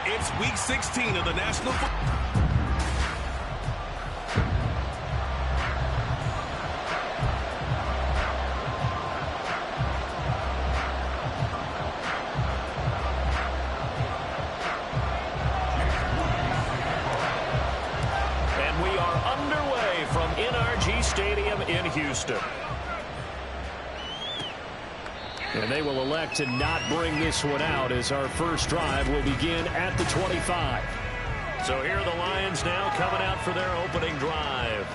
It's Week 16 of the National Football. And we are underway from NRG Stadium in Houston. And they will elect to not bring this one out as our first drive will begin at the 25. So here are the Lions now coming out for their opening drive.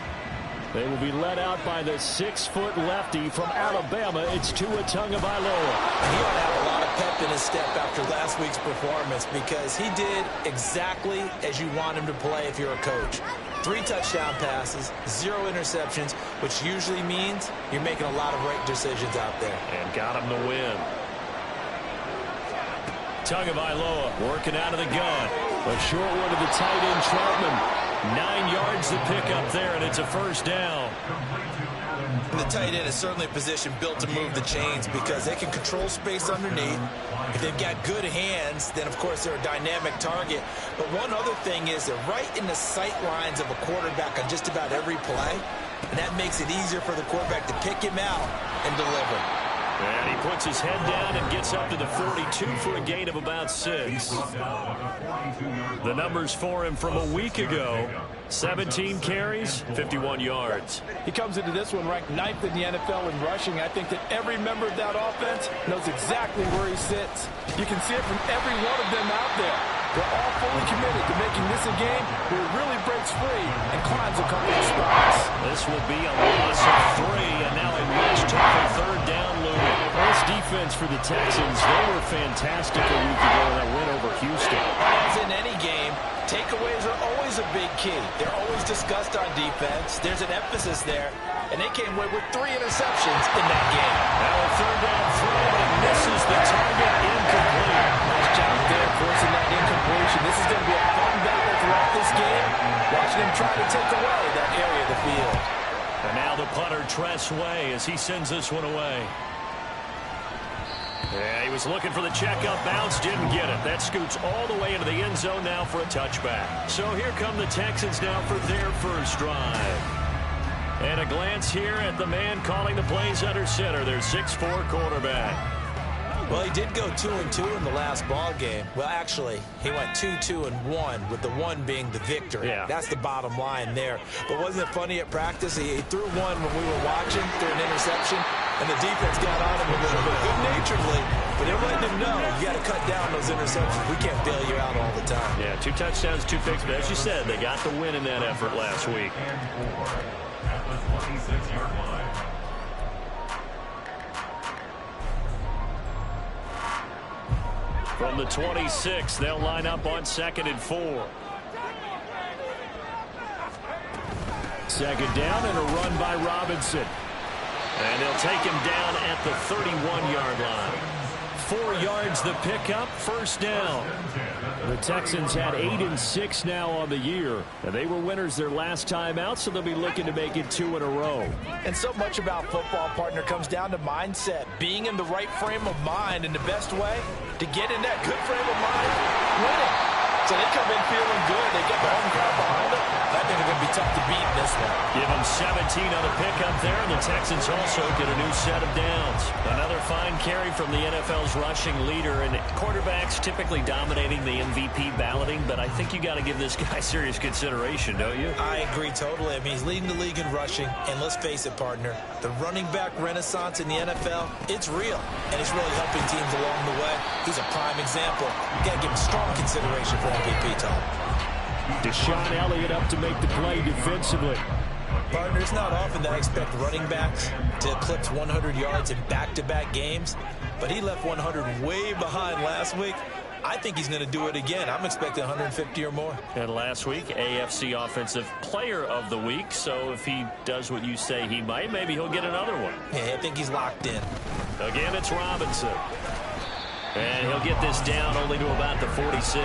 They will be led out by the 6-foot lefty from Alabama. It's Tua Tagovailoa. He ought to have a lot of pep in his step after last week's performance because he did exactly as you want him to play if you're a coach. 3 touchdown passes, 0 interceptions, which usually means you're making a lot of right decisions out there. And got him the win. Tagovailoa working out of the gun. A short one to the tight end, Troutman. 9 yards to pick up there, and it's a first down. The tight end is certainly a position built to move the chains because they can control space underneath. If they've got good hands, then, of course, they're a dynamic target. But one other thing is they're right in the sight lines of a quarterback on just about every play, and that makes it easier for the quarterback to pick him out and deliver. And he puts his head down and gets up to the 42 for a gain of about 6. The numbers for him from a week ago: 17 carries, 51 yards. He comes into this one ranked 9th in the NFL in rushing. I think that every member of that offense knows exactly where he sits. You can see it from every one of them out there. They're all fully committed to making this a game where it really breaks free and climbs a couple of spots. This will be a loss of 3, and now a much tougher third down looming. This defense for the Texans, they were fantastic a week ago in that win over Houston. As in any game, takeaways are always a big key. They're always discussed on defense. There's an emphasis there, and they came away with 3 interceptions in that game. Now a third down throw, and misses the target, incomplete. Nice job there forcing that incompletion. This is going to be a fun battle throughout this game, watching him try to take away that area of the field. And now the punter, Tress Way, as he sends this one away. Yeah, he was looking for the checkup bounce, didn't get it. That scoots all the way into the end zone now for a touchback. So here come the Texans now for their first drive. And a glance here at the man calling the plays under center, their 6'4" quarterback. Well, he did go 2-2 in the last ball game. Well, actually, he went 2-2-1, with the 1 being the victory. Yeah. That's the bottom line there. But wasn't it funny at practice? He threw 1 when we were watching, threw an interception, and the defense got on him a little bit good-naturedly. But they're letting him know, you got to cut down those interceptions. We can't bail you out all the time. Yeah, 2 touchdowns, 2 picks. But as you said, they got the win in that effort last week. From the 26, they'll line up on 2nd and 4. Second down and a run by Robinson. And they'll take him down at the 31-yard line. 4 yards the pickup, first down. The Texans had 8-6 now on the year. And they were winners their last time out, so they'll be looking to make it 2 in a row. And so much about football, partner, comes down to mindset. Being in the right frame of mind, and the best way to get in that good frame of mind, winning. So they come in feeling good. They get the home crowd behind them. I think they're going to be tough to beat in this one. Give them 17 on the pickup there, and the Texans also get a new set of downs. Another fine carry from the NFL's rushing leader, and quarterbacks typically dominating the MVP balloting, but I think you got to give this guy serious consideration, don't you? I agree totally. I mean, he's leading the league in rushing, and let's face it, partner, the running back renaissance in the NFL, it's real, and it's really helping teams along the way. He's a prime example. You got to give him strong consideration for MVP talk. Deshaun Elliott up to make the play defensively. Partner, it's not often that I expect running backs to eclipse 100 yards in back-to-back games, but he left 100 way behind last week. I think he's going to do it again. I'm expecting 150 or more. And last week, AFC Offensive Player of the Week. So if he does what you say he might, maybe he'll get another one. Yeah, I think he's locked in. Again, it's Robinson. And he'll get this down only to about the 46.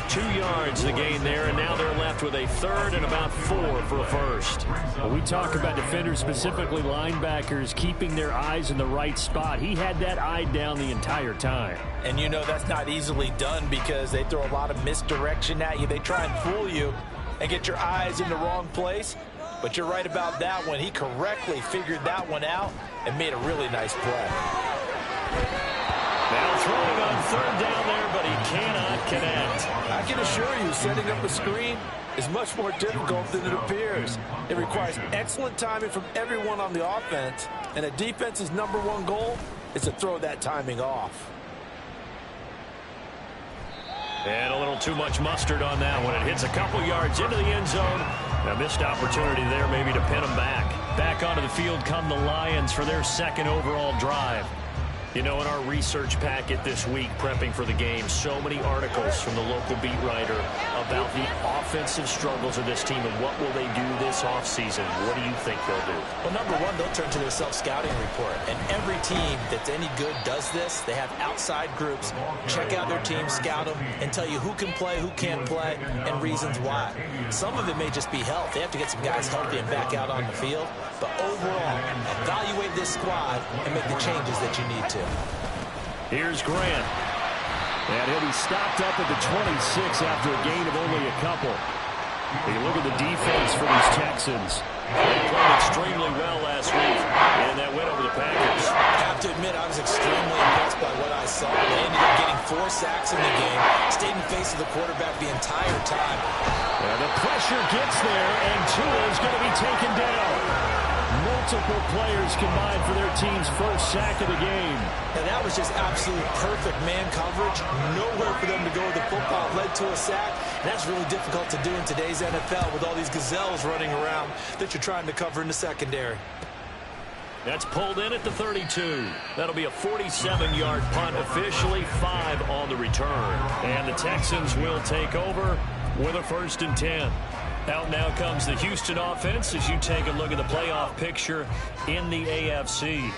2 yards the gain there, and now they're left with a third and about 4 for a first. Well, we talk about defenders, specifically linebackers, keeping their eyes in the right spot. He had that eye down the entire time. And you know that's not easily done because they throw a lot of misdirection at you. They try and fool you and get your eyes in the wrong place. But you're right about that one. He correctly figured that one out and made a really nice play. Now throwing on third down there, but he cannot connect. I can assure you, setting up a screen is much more difficult than it appears. It requires excellent timing from everyone on the offense, and a defense's #1 goal is to throw that timing off. And a little too much mustard on that one. It hits a couple yards into the end zone. A missed opportunity there maybe to pin them back. Back onto the field come the Lions for their second overall drive. You know, in our research packet this week, prepping for the game, so many articles from the local beat writer about the offensive struggles of this team and what will they do this offseason. What do you think they'll do? Well, #1, they'll turn to their self-scouting report. And every team that's any good does this. They have outside groups, check out their team, scout them, and tell you who can play, who can't play, and reasons why. Some of it may just be health. They have to get some guys healthy and back out on the field. But overall, evaluate this squad and make the changes that you need to. Here's Grant. And he'll be stopped up at the 26 after a gain of only a couple. You look at the defense for these Texans. They played extremely well last week in that win over the Packers. I have to admit, I was extremely impressed by what I saw. They ended up getting 4 sacks in the game, stayed in face of the quarterback the entire time. And the pressure gets there, and Tua is going to be taken down. Multiple players combined for their team's first sack of the game. And that was just absolute perfect man coverage. Nowhere for them to go with the football. Led to a sack. And that's really difficult to do in today's NFL with all these gazelles running around that you're trying to cover in the secondary. That's pulled in at the 32. That'll be a 47-yard punt, officially 5 on the return. And the Texans will take over with a 1st and 10. Out now comes the Houston offense as you take a look at the playoff picture in the AFC.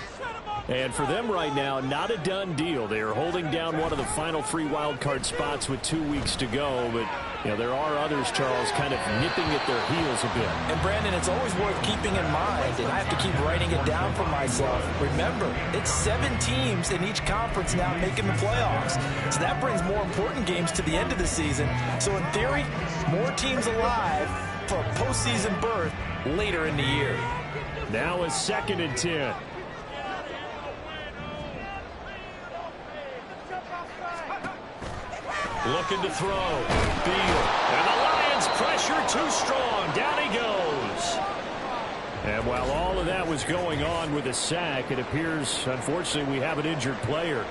And for them right now, not a done deal. They are holding down one of the final 3 wildcard spots with 2 weeks to go. But, you know, there are others, Charles, kind of nipping at their heels a bit. And, Brandon, it's always worth keeping in mind, and I have to keep writing it down for myself. Remember, it's 7 teams in each conference now making the playoffs. So that brings more important games to the end of the season. So, in theory, more teams alive for a postseason berth later in the year. Now a 2nd and 10. Looking to throw. Beal. And the Lions pressure too strong. Down he goes. And while all of that was going on with a sack, it appears, unfortunately, we have an injured player.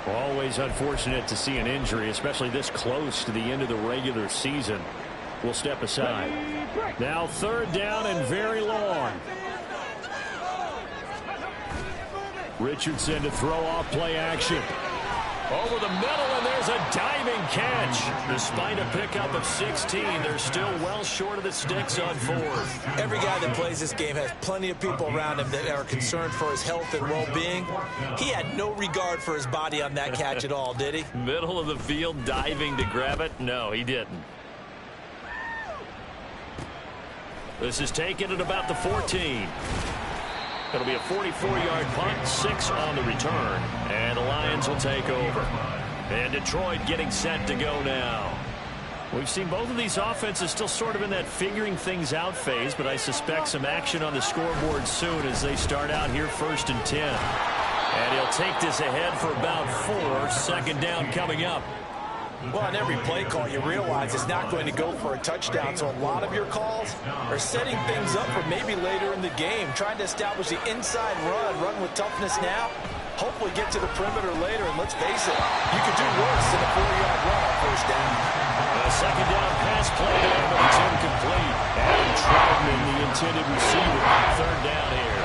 Always unfortunate to see an injury, especially this close to the end of the regular season. We'll step aside. Now 3rd down and very long. Richardson to throw off play action. Over the middle, and there's a diving catch. Despite a pickup of 16, they're still well short of the sticks on 4th. Every guy that plays this game has plenty of people around him that are concerned for his health and well-being. He had no regard for his body on that catch at all, did he? Middle of the field, diving to grab it? No, he didn't. This is taken at about the 14. It'll be a 44-yard punt, 6 on the return, and the Lions will take over. And Detroit getting set to go now. We've seen both of these offenses still sort of in that figuring things out phase, but I suspect some action on the scoreboard soon as they start out here 1st and 10. And he'll take this ahead for about 4, 2nd down coming up. Well, on every play call, you realize it's not going to go for a touchdown. So a lot of your calls are setting things up for maybe later in the game, trying to establish the inside run with toughness now, hopefully get to the perimeter later. And let's face it, you could do worse than a 4-yard run on 1st down. A 2nd down pass play there, but it's incomplete. Adam Troutman, the intended receiver. 3rd down here.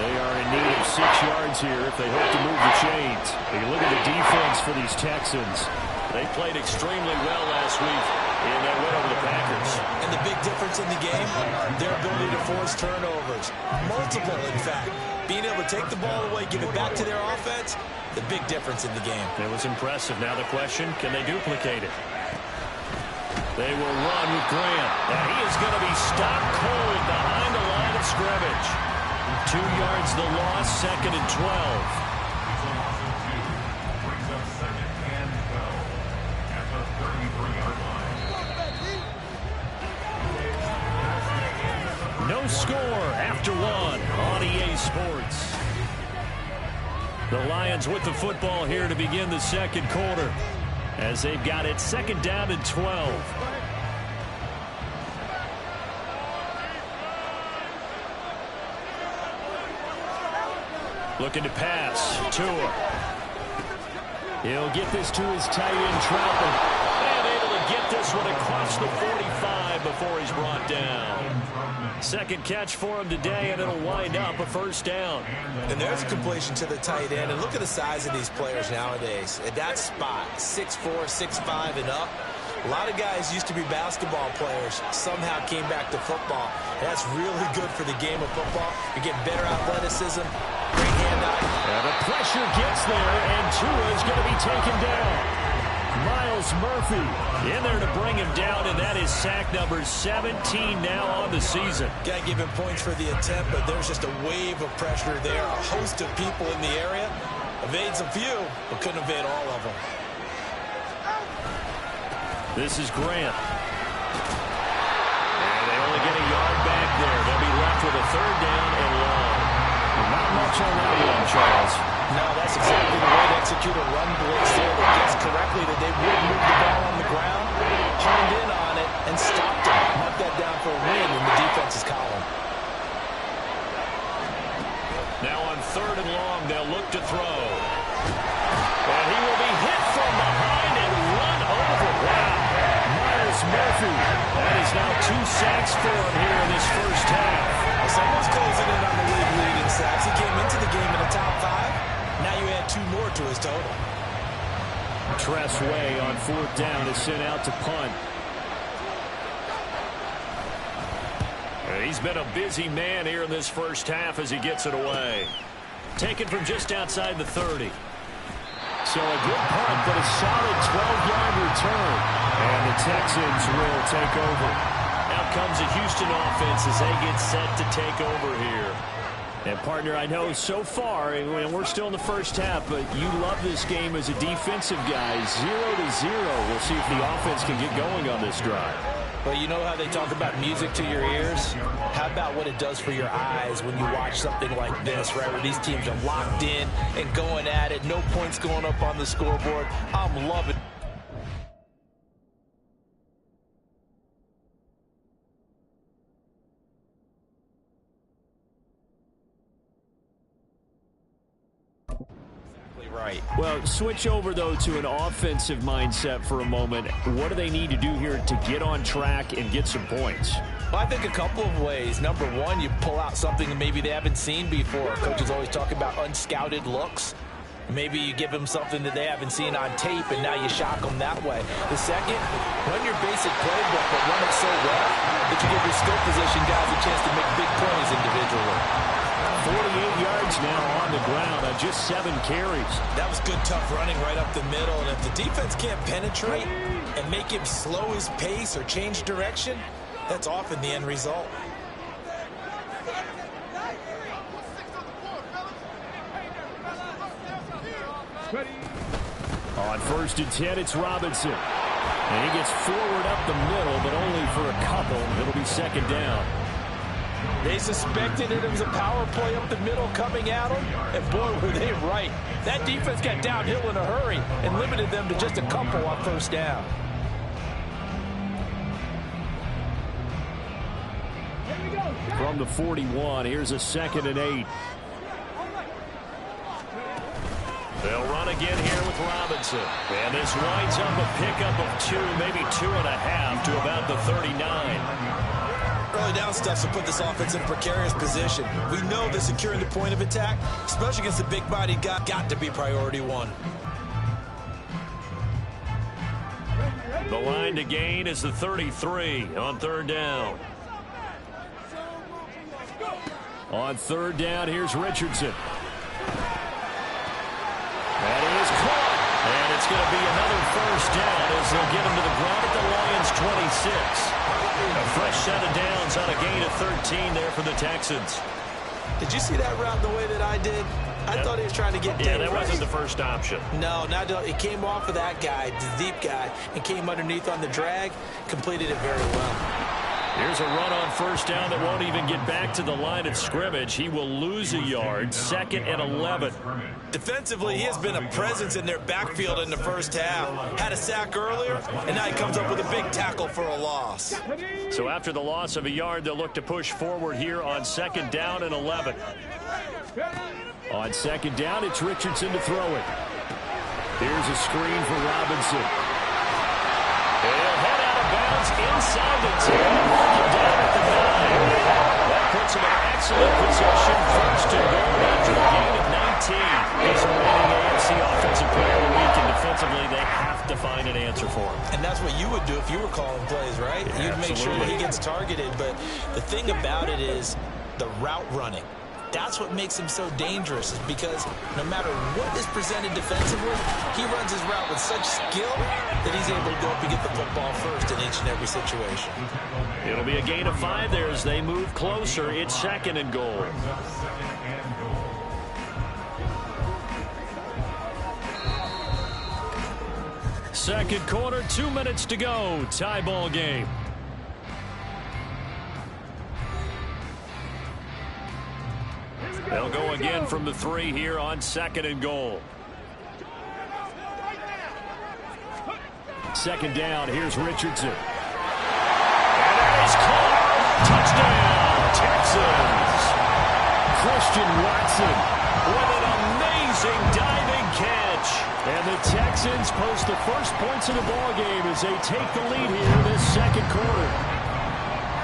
They are in need of 6 yards here if they hope to move the chains. You look at the defense for these Texans. They played extremely well last week in that win over the Packers. And the big difference in the game, their ability to force turnovers. Multiple, in fact. Being able to take the ball away, give it back to their offense, the big difference in the game. It was impressive. Now the question, can they duplicate it? They will run with Grant. And he is going to be stopped cold behind the line of scrimmage. 2 yards the loss, 2nd and 12. No score after 1 on EA Sports. The Lions with the football here to begin the second quarter as they've got it 2nd down and 12. Looking to pass. Tua. He'll get this to his tight end, Troutman. And able to get this one across the 45 before he's brought down. Second catch for him today, and it'll wind up a first down. And there's a completion to the tight end. And look at the size of these players nowadays. At that spot, 6'4", 6'5", and up. A lot of guys used to be basketball players, somehow came back to football. And that's really good for the game of football. You're getting better athleticism, great hand-eye. And the pressure gets there, and Tua is going to be taken down. Myles Murphy in there to bring him down, and that is sack number 17 now on the season. Got to give him points for the attempt, but there's just a wave of pressure there. A host of people in the area. Evades a few, but couldn't evade all of them. This is Grant. And they only get a yard back there. They'll be left with a 3rd down and long. Not much on that one, Charles. No, that's exactly the way to execute a run blitz there. They guessed correctly that they would move the ball on the ground, honed in on it, and stopped it. Mark that down for a win in the defense's column. Now on 3rd and long, they'll look to throw. And he will be hit from behind and run over. Wow. Myles Murphy. That is now 2 sacks for him here in this first half. Someone's closing in on the league lead in sacks. He came into the game in the top 5. Now you add 2 more to his total. Tress Way on 4th down is sent out to punt. He's been a busy man here in this first half as he gets it away. Taken from just outside the 30. So a good punt, but a solid 12-yard return. And the Texans will take over. Out comes the Houston offense as they get set to take over here. And, partner, I know so far, and we're still in the first half, but you love this game as a defensive guy. 0-0. We'll see if the offense can get going on this drive. Well, you know how they talk about music to your ears? How about what it does for your eyes when you watch something like this, right, where these teams are locked in and going at it, no points going up on the scoreboard. I'm loving it. Right. Well, switch over, though, to an offensive mindset for a moment. What do they need to do here to get on track and get some points? Well, I think a couple of ways. Number one, you pull out something that maybe they haven't seen before. Coaches always talk about unscouted looks. Maybe you give them something that they haven't seen on tape, and now you shock them that way. The second, run your basic playbook, but run it so well that you give your skill position guys a chance to make big plays individually. 48 yards now on the ground on just 7 carries. That was good, tough running right up the middle. And if the defense can't penetrate and make him slow his pace or change direction, that's often the end result. On 1st and 10, it's Robinson. And he gets forward up the middle, but only for a couple. It'll be 2nd down. They suspected it was a power play up the middle coming at them, and boy, were they right. That defense got downhill in a hurry and limited them to just a couple on 1st down. From the 41, here's a 2nd and 8. They'll run again here with Robinson. And this winds up a pickup of 2, maybe 2.5 to about the 39. Early down stuff will put this offense in a precarious position. We know that securing the point of attack, especially against the big-bodied guy, got to be priority 1. The line to gain is the 33 on third down. On third down, here's Richardson. That is caught. And it's going to be another first down as they'll get him to the ground at the Lions' 26. A fresh set of downs on a gain of 13 there for the Texans. Did you see that route the way that I did? I thought he was trying to get Yeah, that wasn't the first option. No, it came off of that guy, the deep guy, and came underneath on the drag, completed it very well. Here's a run on first down that won't even get back to the line of scrimmage. He will lose a yard, 2nd and 11. Defensively, he has been a presence in their backfield in the first half. Had a sack earlier, and now he comes up with a big tackle for a loss. So after the loss of a yard, they'll look to push forward here on 2nd down and 11. On 2nd down, it's Richardson to throw it. Here's a screen for Robinson. He'll head out of bounds inside the 10, down at the 9. That puts him in excellent position, 1st and goal after a gain of 19. He's a reigning AFC Offensive Player of the Week, and defensively they have to find an answer for him. And that's what you would do if you were calling plays, right? Yeah, you'd make sure that he gets targeted, but the thing about it is the route running. That's what makes him so dangerous, is because no matter what is presented defensively, he runs his route with such skill that he's able to go up and get the football first in each and every situation. It'll be a gain of 5 there as they move closer. It's 2nd and goal. Second quarter, 2 minutes to go. Tie ball game. They'll go again from the 3 here on 2nd and goal. 2nd down, here's Richardson. And that is caught. Touchdown, Texans. Christian Watson with an amazing diving catch. And the Texans post the first points of the ballgame as they take the lead here this 2nd quarter.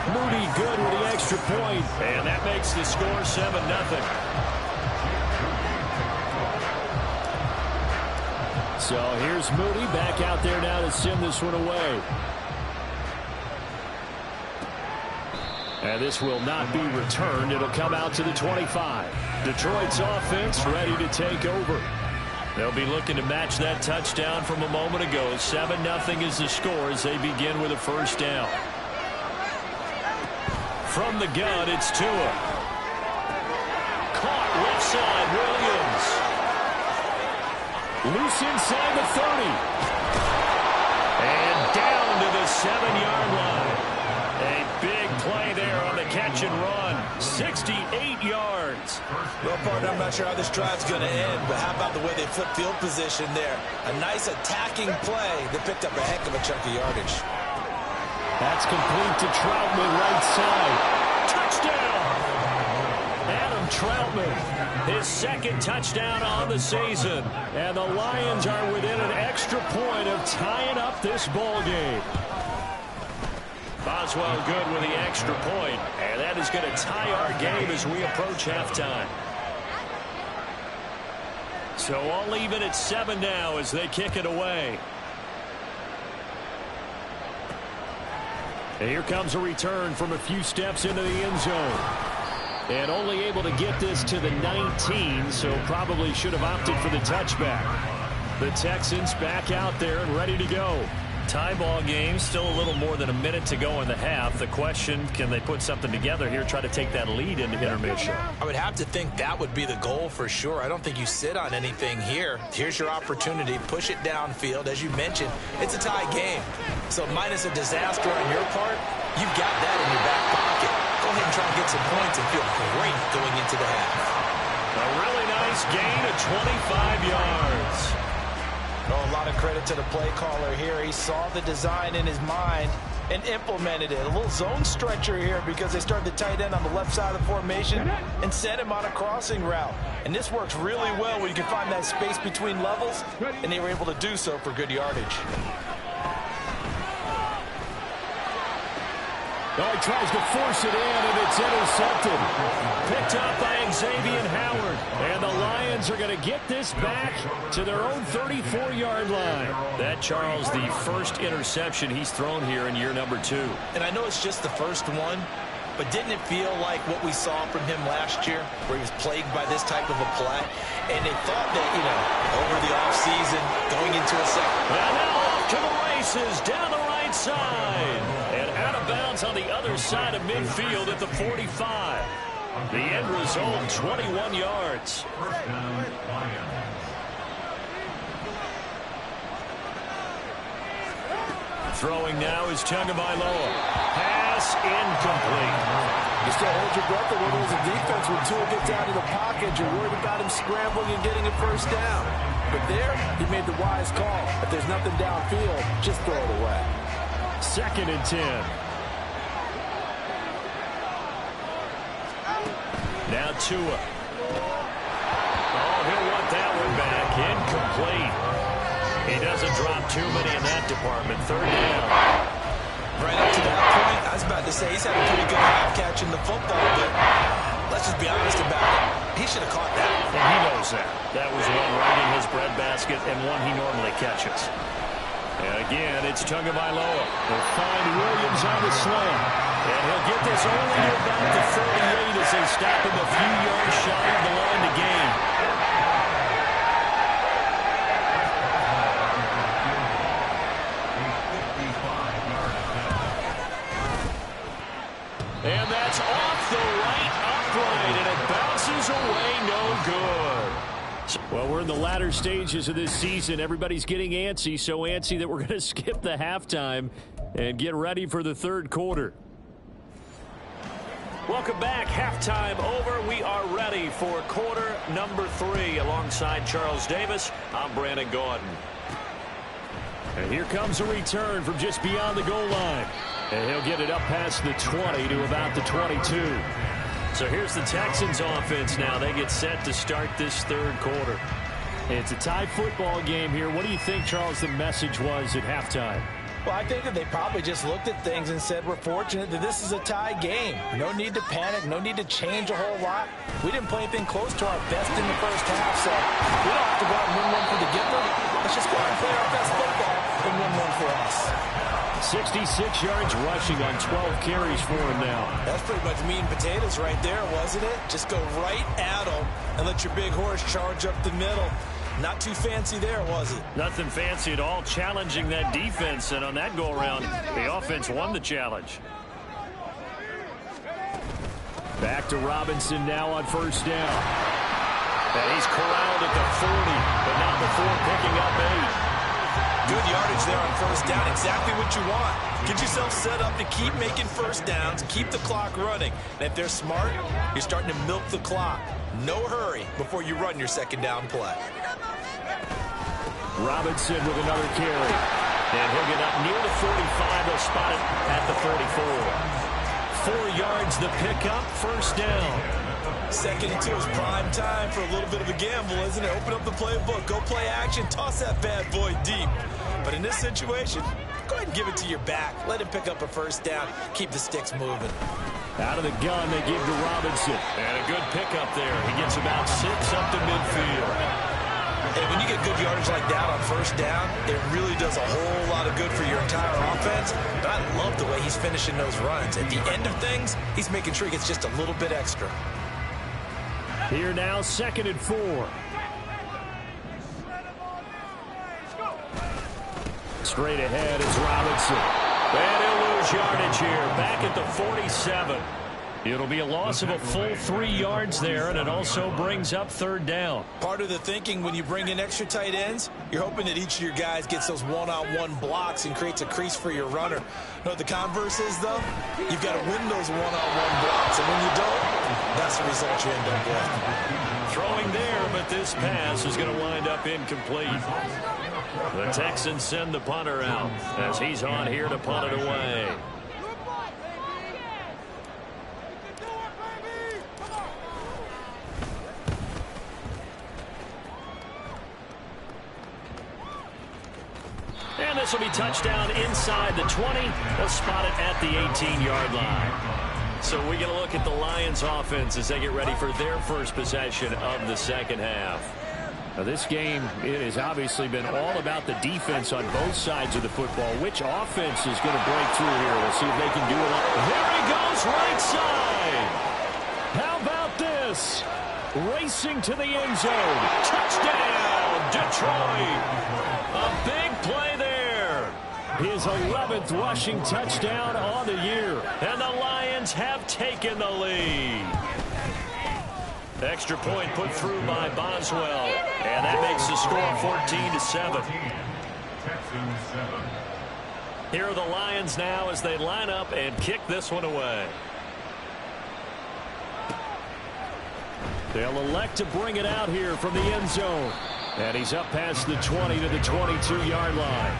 Moody good with the extra point, and that makes the score 7-0. So here's Moody back out there now to send this one away. And this will not be returned. It'll come out to the 25. Detroit's offense ready to take over. They'll be looking to match that touchdown from a moment ago. 7-0 is the score as they begin with a first down. From the gun, it's Tua. Caught left side, Williams. Loose inside the 30. And down to the 7-yard line. A big play there on the catch and run. 68 yards. Well, partner, I'm not sure how this drive's going to end, but how about the way they flip field position there? A nice attacking play that picked up a heck of a chunk of yardage. That's complete to Troutman, right side. Touchdown! Adam Troutman, his 2nd touchdown on the season. And the Lions are within an extra point of tying up this ball game. Boswell good with the extra point. And that is going to tie our game as we approach halftime. So all even at 7 now as they kick it away. And here comes a return from a few steps into the end zone. And only able to get this to the 19, so probably should have opted for the touchback. The Texans back out there and ready to go. Tie ball game, still a little more than a minute to go in the half. The question, can they put something together here, try to take that lead into intermission? I would have to think that would be the goal for sure. I don't think you sit on anything here. Here's your opportunity. Push it downfield. As you mentioned, it's a tie game. So minus a disaster on your part, you've got that in your back pocket. Go ahead and try and get some points and feel great going into the half. A really nice gain of 25 yards. Oh, a lot of credit to the play caller here. He saw the design in his mind and implemented it. A little zone stretcher here because they started the tight end on the left side of the formation and sent him on a crossing route. And this works really well when you can find that space between levels, and they were able to do so for good yardage. Oh, he tries to force it in, and it's intercepted. Picked up by Xavier Howard. And the Lions are going to get this back to their own 34-yard line. That, Charles, the first interception he's thrown here in year number 2. And I know it's just the first one, but didn't it feel like what we saw from him last year, where he was plagued by this type of a play? And they thought that, over the offseason, going into a second. And now off to the races, down the right side. And out of bounds on the other side of midfield at the 45. The end result, 21 yards. Throwing now is Tagovailoa. Pass incomplete. You still hold your breath a little as a defense when Tua gets out of the pocket. You're worried about him scrambling and getting a first down. But there, he made the wise call. If there's nothing downfield, just throw it away. 2nd and 10. Now Tua. Oh, he'll want that one back. Incomplete. He doesn't drop too many in that department. 3rd down. Right up to that point, I was about to say he's had a pretty good half catching the football, but let's just be honest about it. He should have caught that. And he knows that. That was one right in his breadbasket and one he normally catches. And again, it's Tagovailoa. They'll find Williams on the slant. And he'll get this only to about the 38 as they stop him a few yards shy of the line to gain. And that's off the right upright, and it bounces away, no good. Well, we're in the latter stages of this season. Everybody's getting antsy, so antsy that we're going to skip the halftime and get ready for the 3rd quarter. Welcome back. Halftime over. We are ready for quarter number 3. Alongside Charles Davis, I'm Brandon Gaudin. And here comes a return from just beyond the goal line. And he'll get it up past the 20 to about the 22. So here's the Texans offense now. They get set to start this 3rd quarter. It's a tie football game here. What do you think, Charles, the message was at halftime? Well, I think that they probably just looked at things and said, we're fortunate that this is a tie game. No need to panic. No need to change a whole lot. We didn't play anything close to our best in the first half, so we don't have to go out and win one for the giver. Let's just go out and play our best football and win one for us. 66 yards rushing on 12 carries for him now. That's pretty much meat and potatoes right there, wasn't it? Just go right at them and let your big horse charge up the middle. Not too fancy there, was it? Nothing fancy at all, challenging that defense, and on that go-around, the offense won the challenge. Back to Robinson now on 1st down. And he's corralled at the 40, but not before picking up 8. Good yardage there on 1st down. Exactly what you want. Get yourself set up to keep making first downs, keep the clock running. And if they're smart, you're starting to milk the clock. No hurry before you run your 2nd down play. Robinson with another carry. And he'll get up near the 45. They'll spot it at the 34. 4 yards the pickup, 1st down. 2nd and 2 is prime time for a little bit of a gamble, isn't it? Open up the playbook, go play action, toss that bad boy deep. But in this situation, go ahead and give it to your back. Let him pick up a 1st down. Keep the sticks moving. Out of the gun, they give to Robinson. And a good pickup there. He gets about 6 up to midfield. And when you get good yardage like that on 1st down, it really does a whole lot of good for your entire offense. But I love the way he's finishing those runs. At the end of things, he's making sure he gets just a little bit extra. Here now, 2nd and 4. Straight ahead is Robinson. And he'll lose yardage here. Back at the 47. It'll be a loss of a full 3 yards there, and it also brings up 3rd down. Part of the thinking when you bring in extra tight ends, you're hoping that each of your guys gets those one-on-one blocks and creates a crease for your runner. You know what the converse is, though? You've got to win those one-on-one blocks, and when you don't, that's the result you end up with. Throwing there, but this pass is going to wind up incomplete. The Texans send the punter out as he's on here to punt it away. And this will be touchdown inside the 20. They'll spot it at the 18-yard line. So we get a look at the Lions offense as they get ready for their first possession of the second half. Now this game, it has obviously been all about the defense on both sides of the football. Which offense is going to break through here? We'll see if they can do it. There he goes, right side. How about this? Racing to the end zone. Touchdown, Detroit. A big play there. His 11th rushing touchdown on the year. And the Lions have taken the lead. Extra point put through by Boswell. And that makes the score 14-7. Here are the Lions now as they line up and kick this one away. They'll elect to bring it out here from the end zone. And he's up past the 20 to the 22-yard line.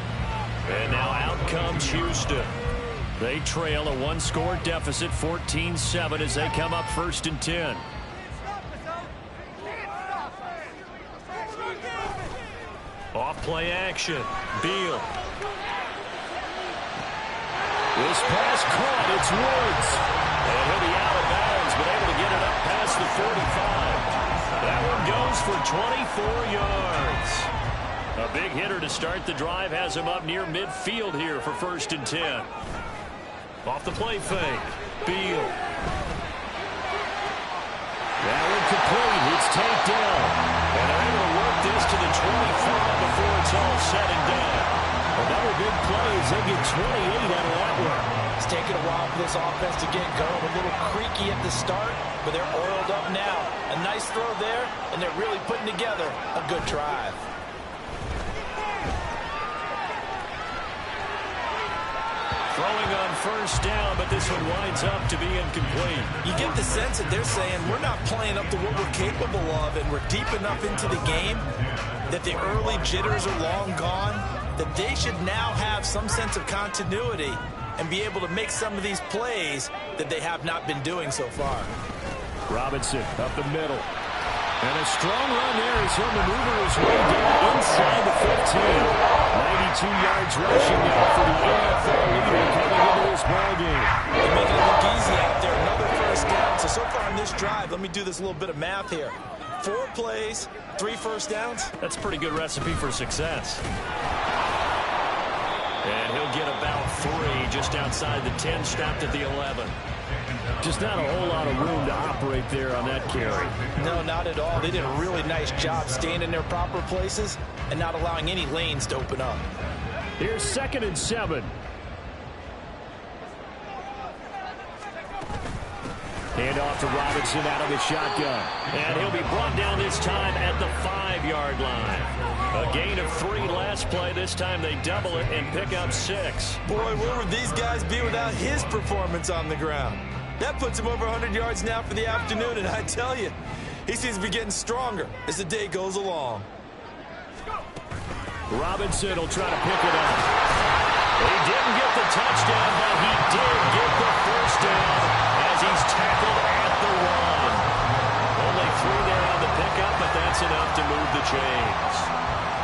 And now out comes Houston. They trail a one-score deficit, 14-7, as they come up 1st and 10. Off play action. Beal. This pass caught. It's Woods. And he'll be out of bounds, but able to get it up past the 45. That one goes for 24 yards. A big hitter to start the drive has him up near midfield here for 1st and 10. Off the play fake. Beal. That one complete. It's taken down. And they're able to work this to the 25 before it's all said and done. Another big play as they get 28 out of that one. It's taken a while for this offense to get going. A little creaky at the start, but they're oiled up now. A nice throw there, and they're really putting together a good drive. Throwing on 1st down, but this one winds up to be incomplete. You get the sense that they're saying we're not playing up to what we're capable of, and we're deep enough into the game that the early jitters are long gone, that they should now have some sense of continuity and be able to make some of these plays that they have not been doing so far. Robinson up the middle. And a strong run there as he'll maneuver his way down inside the 15. 92 yards rushing now for the NFL leader coming into this ballgame. They're making it look easy out there. Another 1st down. So far in this drive, let me do this little bit of math here. 4 plays, 3 1st downs. That's a pretty good recipe for success. And he'll get about 3 just outside the 10, strapped at the 11. Just not a whole lot of room to operate there on that carry. No, not at all. They did a really nice job staying in their proper places and not allowing any lanes to open up. Here's 2nd and 7. Hand off to Robinson out of the shotgun. And he'll be brought down this time at the 5-yard line. A gain of 3 last play. This time they double it and pick up 6. Boy, where would these guys be without his performance on the ground? That puts him over 100 yards now for the afternoon, and I tell you, he seems to be getting stronger as the day goes along. Robinson will try to pick it up. He didn't get the touchdown, but he did get the 1st down as he's tackled at the 1. Only 3 there on the pickup, but that's enough to move the chains.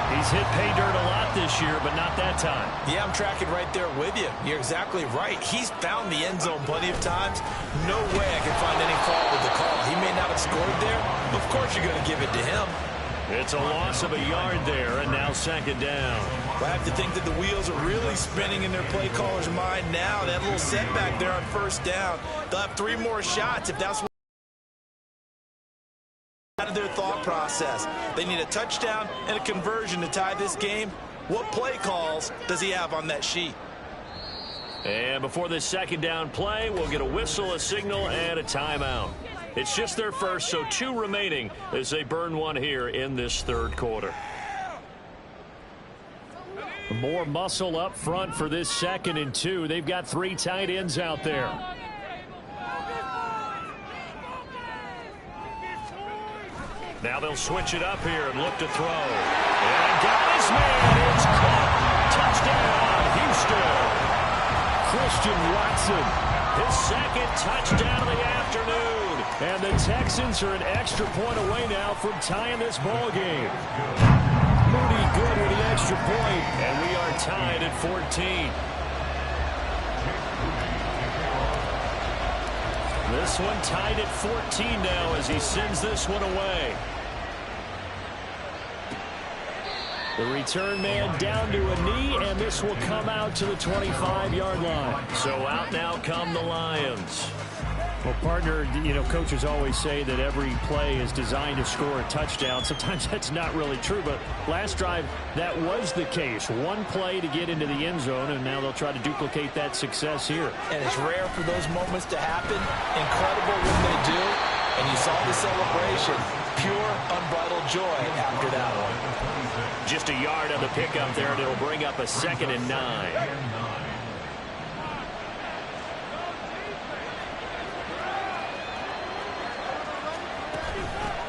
He's hit pay dirt a lot this year, but not that time. Yeah, I'm tracking right there with you. You're exactly right. He's found the end zone plenty of times. No way I can find any fault with the call. He may not have scored there. Of course you're going to give it to him. It's a loss of a yard there, and now 2nd down. I have to think that the wheels are really spinning in their play caller's mind now. That little setback there on 1st down. They'll have 3 more shots if that's what out of their thought process. They need a touchdown and a conversion to tie this game. What play calls does he have on that sheet? And before this 2nd down play, we'll get a whistle, a signal, and a timeout. It's just their first, so 2 remaining as they burn 1 here in this 3rd quarter. More muscle up front for this 2nd and 2. They've got 3 tight ends out there. Now they'll switch it up here and look to throw. And got his man. It's caught. Touchdown, Houston. Christian Watson. His 2nd touchdown of the afternoon. And the Texans are an extra point away now from tying this ball game. Moody good with the extra point, and we are tied at 14. This one tied at 14 now as he sends this one away. The return man down to a knee, and this will come out to the 25-yard line. So out now come the Lions. Well, partner, you know, coaches always say that every play is designed to score a touchdown. Sometimes that's not really true, but last drive, that was the case. One play to get into the end zone, and now they'll try to duplicate that success here. And it's rare for those moments to happen. Incredible when they do. And you saw the celebration. Pure, unbridled joy after that one. Just a yard on the pickup there, and it'll bring up a 2nd and 9.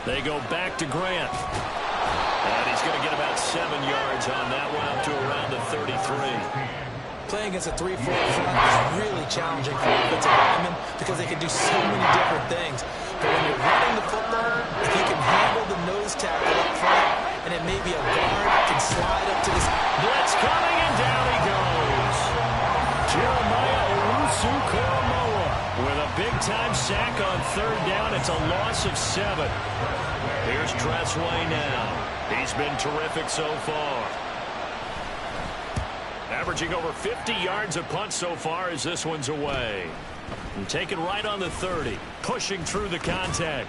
They go back to Grant. And he's going to get about 7 yards on that one, up to around the 33. Playing against a 3-4 front is really challenging for offensive linemen because they can do so many different things. But when you're running the football, if you can handle the nose tackle up front, and then maybe a guard can slide up to this. Blitz coming, and down he goes. Jeremiah Owusu-Koramoah with a big-time sack on 3rd down. It's a loss of 7. Here's Tressway now. He's been terrific so far. Averaging over 50 yards a punt so far as this one's away. And taken right on the 30. Pushing through the contact.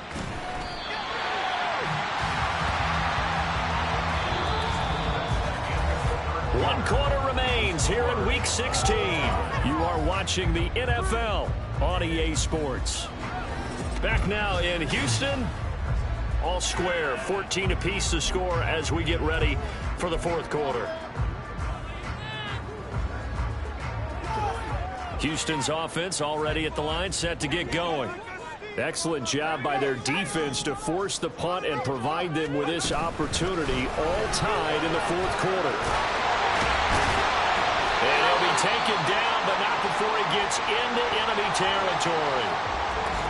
One quarter remains here in Week 16. You are watching the NFL on EA Sports. Back now in Houston. All square, 14 apiece to score as we get ready for the 4th quarter. Houston's offense already at the line, set to get going. Excellent job by their defense to force the punt and provide them with this opportunity, all tied in the 4th quarter. And he'll be taken down, but not before he gets into enemy territory.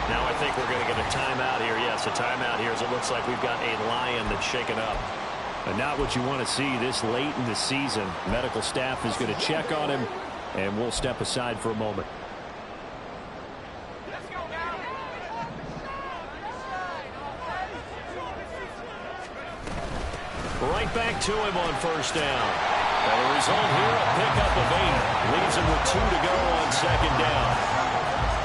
Now I think we're going to get a timeout here. Yes, a timeout here as it looks like we've got a Lion that's shaken up. And not what you want to see this late in the season. Medical staff is going to check on him, and we'll step aside for a moment. Right back to him on 1st down. And the result here, a pickup of 8. Leaves him with 2 to go on 2nd down.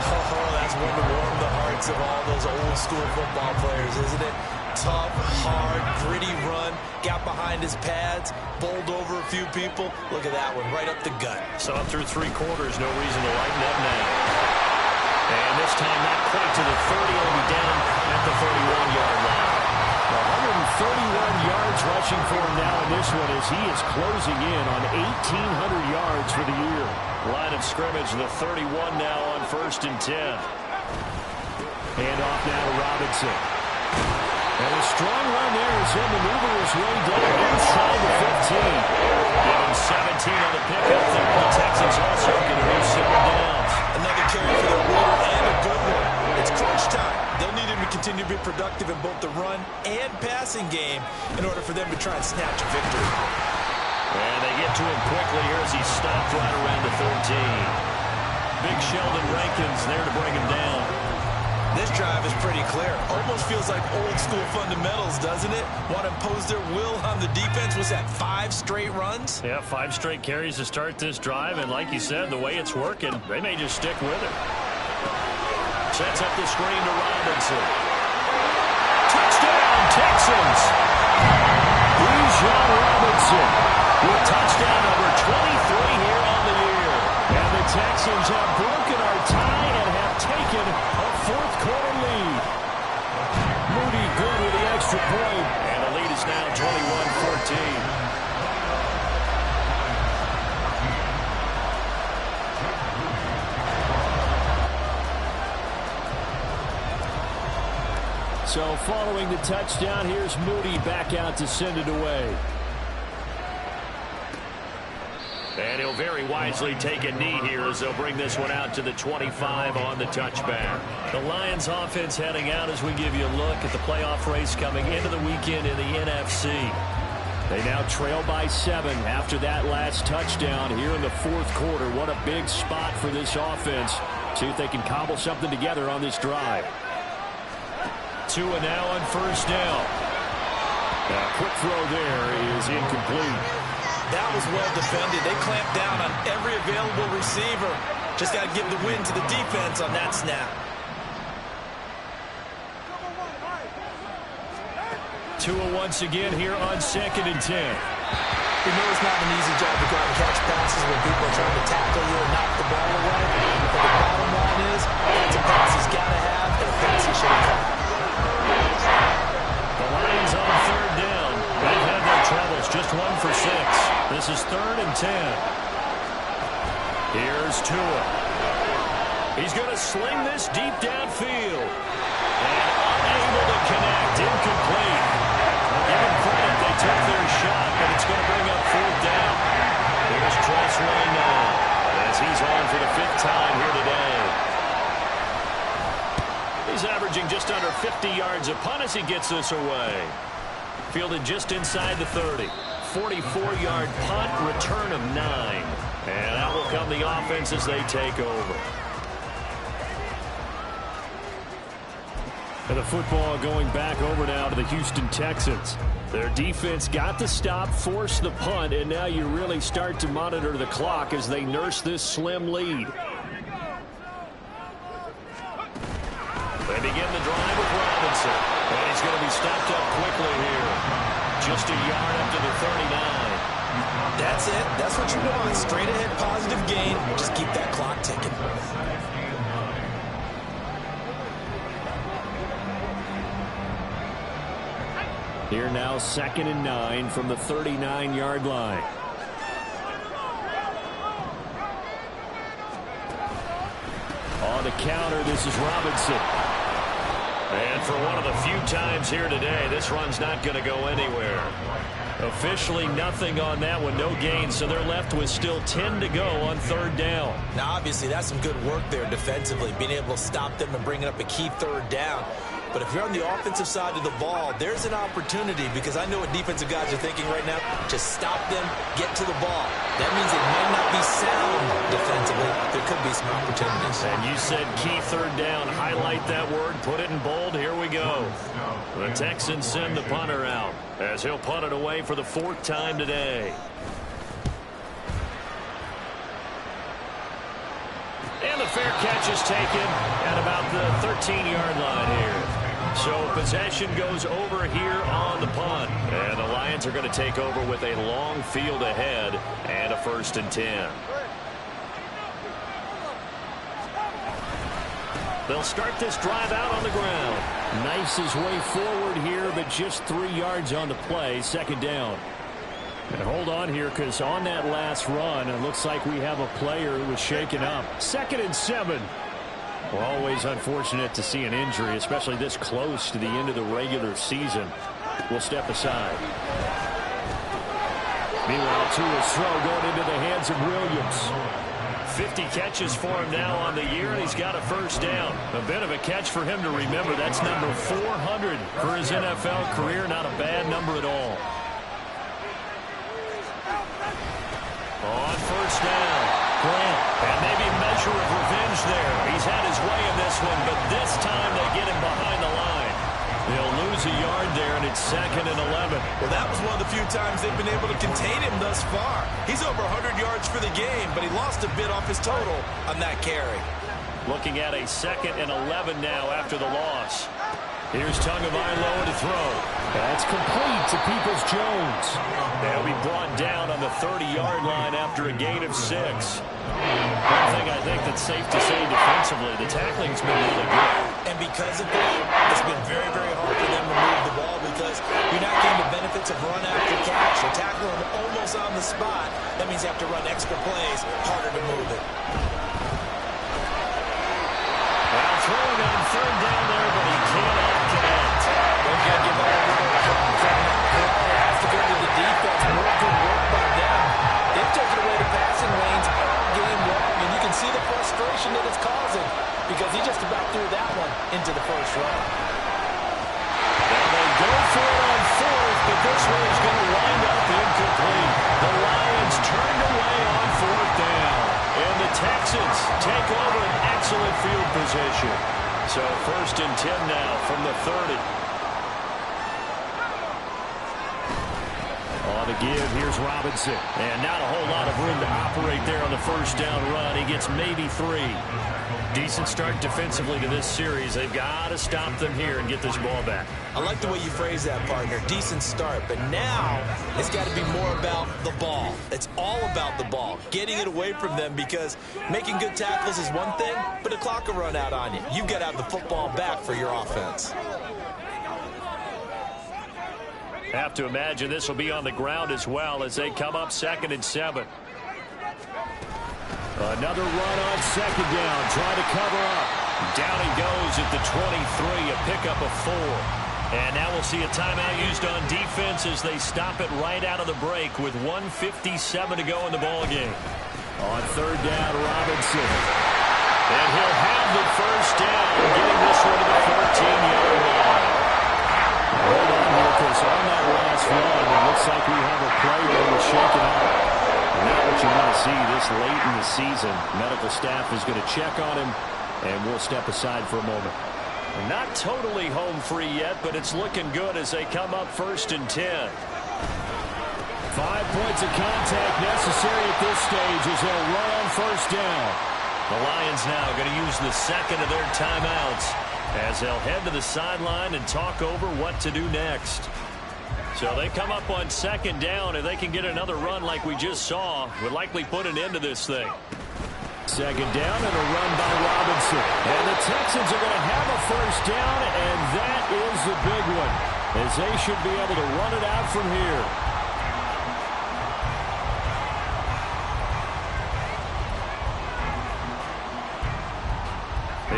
Oh, that's one to warm the hearts of all those old school football players, isn't it? Tough, hard, gritty run. Got behind his pads, bowled over a few people. Look at that one, right up the gut. Saw it through 3 quarters, no reason to lighten up now. And this time not quite to the 30, will be down at the 31-yard line. 131 yards rushing for him now in this one as he is closing in on 1,800 yards for the year. Line of scrimmage, the 31 now on 1st and 10. Hand off now to Robinson. And a strong run there as he'll maneuver his way down inside the 15. Given 17 on the pickup there. The Texans also going to move 7 downs. Another carry for the leader and a good one. It's crunch time. They'll need him to continue to be productive in both the run and passing game in order for them to try and snatch a victory. And they get to him quickly here as he stopped right around the 13. Big Sheldon Rankins there to bring him down. This drive is pretty clear. Almost feels like old school fundamentals, doesn't it? Want to impose their will on the defense. Was that 5 straight runs? Yeah, 5 straight carries to start this drive. And like you said, the way it's working, they may just stick with it. Sets up the screen to Robinson. Touchdown, Texans! Bijan Robinson with touchdown number 23 here on the year. And the Texans have broken our tie and have taken a 4th quarter lead. Moody good with the extra point. And the lead is now 21-14. So following the touchdown, here's Moody back out to send it away. And he'll very wisely take a knee here as they'll bring this one out to the 25 on the touchback. The Lions offense heading out as we give you a look at the playoff race coming into the weekend in the NFC. They now trail by 7 after that last touchdown here in the fourth quarter. What a big spot for this offense. See if they can cobble something together on this drive. Tua now on first down. A quick throw there is incomplete. That was well defended. They clamped down on every available receiver. Just got to give the win to the defense on that snap. Tua once again here on 2nd and 10. You know it's not an easy job to go out and catch passes when people are trying to tackle you and knock the ball away. But the bottom line is, that's a pass he's got to have and a pass he should have caught. The Lions on 3rd down. They've had their troubles, just 1 for 6. This is 3rd and 10. Here's Tua. He's going to sling this deep downfield. And unable to connect, incomplete. Give him credit, they took their shot, but it's going to bring up 4th down. Here's Tressway now, as he's on for the 5th time here today. He's averaging just under 50 yards a punt as he gets this away. Fielded just inside the 30. 44-yard punt, return of 9. And out will come the offense as they take over. And the football going back over now to the Houston Texans. Their defense got the stop, forced the punt, and now you really start to monitor the clock as they nurse this slim lead. They begin the drive with Robinson. And he's going to be stopped up quickly here. Just a yard up to the 39. That's it. That's what you want. Straight ahead positive gain. Just keep that clock ticking. Here now 2nd and 9 from the 39-yard line. On the counter, this is Robinson. And for one of the few times here today, this run's not going to go anywhere. Officially nothing on that one, no gain, so they're left with still 10 to go on 3rd down. Now, obviously, that's some good work there defensively, being able to stop them and bringing up a key 3rd down. But if you're on the offensive side of the ball, there's an opportunity, because I know what defensive guys are thinking right now. Just stop them, get to the ball. That means it might not be sound defensively. There could be some opportunities. And you said key 3rd down. Highlight that word, put it in bold. Here we go. The Texans send the punter out as he'll punt it away for the 4th time today. And the fair catch is taken at about the 13-yard line here. So possession goes over here on the punt. And the Lions are going to take over with a long field ahead and a 1st and 10. They'll start this drive out on the ground. Nice his way forward here, but just 3 yards on the play. 2nd down. And hold on here, because on that last run, it looks like we have a player who was shaken up. 2nd and 7. We're always unfortunate to see an injury, especially this close to the end of the regular season. We'll step aside. Meanwhile, Tua's throw going into the hands of Williams. 50 catches for him now on the year, and he's got a 1st down. A bit of a catch for him to remember. That's number 400 for his NFL career. Not a bad number at all. On 1st down, Grant, and maybe a measure of revenge there. He's had his way in this one, but this time they get him behind the line. They'll lose a yard there, and it's 2nd and 11. Well, that was one of the few times they've been able to contain him thus far. He's over 100 yards for the game, but he lost a bit off his total on that carry. Looking at a 2nd and 11 now after the loss. Here's Tagovailoa to throw. That's complete to Peoples-Jones. They'll be brought down on the 30-yard line after a gain of 6. One thing I think that's safe to say defensively, the tackling's been really good. And because of that, it's been very, very hard for them to move the ball, because you're not getting the benefits of run after catch. You're tackling them almost on the spot. That means you have to run extra plays, harder to move it. Well, throwing on 3rd down there, but he cannot connect. Don't get give all the work from Corral. Has to go to the defense. More good work by them. They've taken away the passing lanes all game long, and you can see the frustration that it's causing, because he just about threw that one into the 1st row. Now they go for it on fourth, but this one is going to wind up incomplete. The Lions turned away on fourth down. And the Texans take over an excellent field position. So 1st and 10 now from the 30. On the give, here's Robinson. And not a whole lot of room to operate there on the first down run. He gets maybe 3. Decent start defensively to this series. They've got to stop them here and get this ball back. I like the way you phrase that, partner. Decent start, but now it's got to be more about the ball. It's all about the ball, getting it away from them, because making good tackles is one thing, but the clock will run out on you. You've got to have the football back for your offense. Have to imagine this will be on the ground as well as they come up 2nd and 7. Another run on 2nd down, trying to cover up. Down he goes at the 23, a pickup of 4. And now we'll see a timeout used on defense as they stop it right out of the break with 1:57 to go in the ballgame. On 3rd down, Robinson. And he'll have the first down, getting this one to the 14-yard line. Hold on here, because on that last run, it looks like we have a play that was shaken up. Not what you want to see this late in the season. Medical staff is going to check on him, and we'll step aside for a moment. Not totally home free yet, but it's looking good as they come up 1st and 10. 5 points of contact necessary at this stage as they'll run on 1st down. The Lions now going to use the 2nd of their timeouts as they'll head to the sideline and talk over what to do next. So they come up on 2nd down, and they can get another run like we just saw. Would likely put an end to this thing. 2nd down and a run by Robinson. And the Texans are going to have a 1st down, and that is the big one, as they should be able to run it out from here.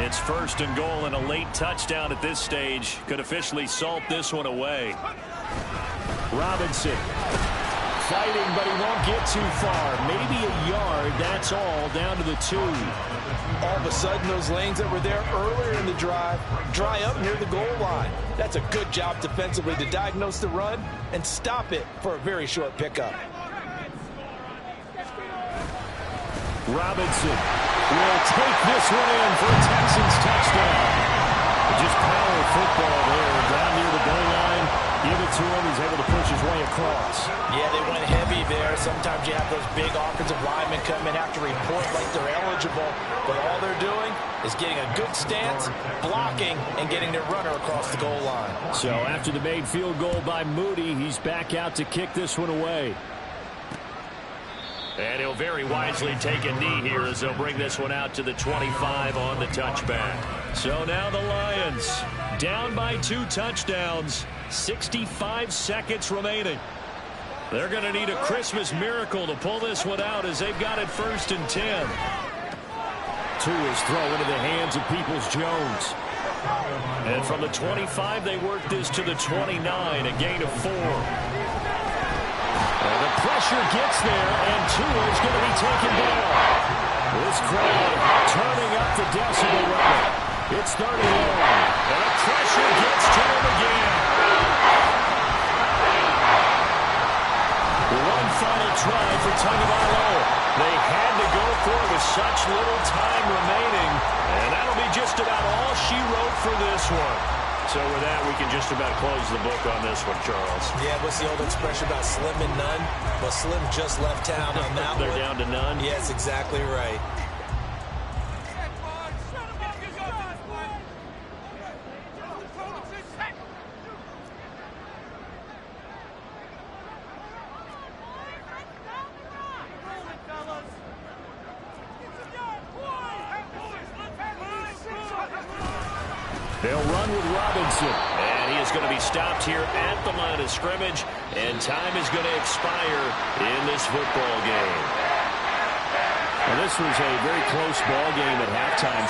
It's 1st and goal, and a late touchdown at this stage could officially salt this one away. Robinson fighting, but he won't get too far. Maybe a yard, that's all, down to the 2. All of a sudden, those lanes that were there earlier in the drive dry up near the goal line. That's a good job defensively to diagnose the run and stop it for a very short pickup. Robinson will take this one in for a Texans touchdown. Just power football there, down near the goal line. Give it to him. He's able to push his way across. Yeah, they went heavy there. Sometimes you have those big offensive linemen come in, have to report like they're eligible. But all they're doing is getting a good stance, blocking, and getting their runner across the goal line. So after the made field goal by Moody, he's back out to kick this one away. And he'll very wisely take a knee here as they'll bring this one out to the 25 on the touchback. So now the Lions down by 2 touchdowns. 65 seconds remaining. They're going to need a Christmas miracle to pull this one out as they've got it 1st and 10. 2 is thrown into the hands of Peoples-Jones. And from the 25, they work this to the 29, a gain of 4. And the pressure gets there, and Tua is going to be taken down. This crowd turning up the decibel level. It's 30 long, and the pressure gets to him again. One final try for Tagovailoa. They had to go for it with such little time remaining, and that'll be just about all she wrote for this one. So with that, we can just about close the book on this one, Charles. Yeah, what's the old expression about slim and none? Well, Slim just left town on that one. They're down to none? Yes, exactly right. They'll run with Robinson. And he is going to be stopped here at the line of scrimmage. And time is going to expire in this football game. Well, this was a very close ball game at halftime.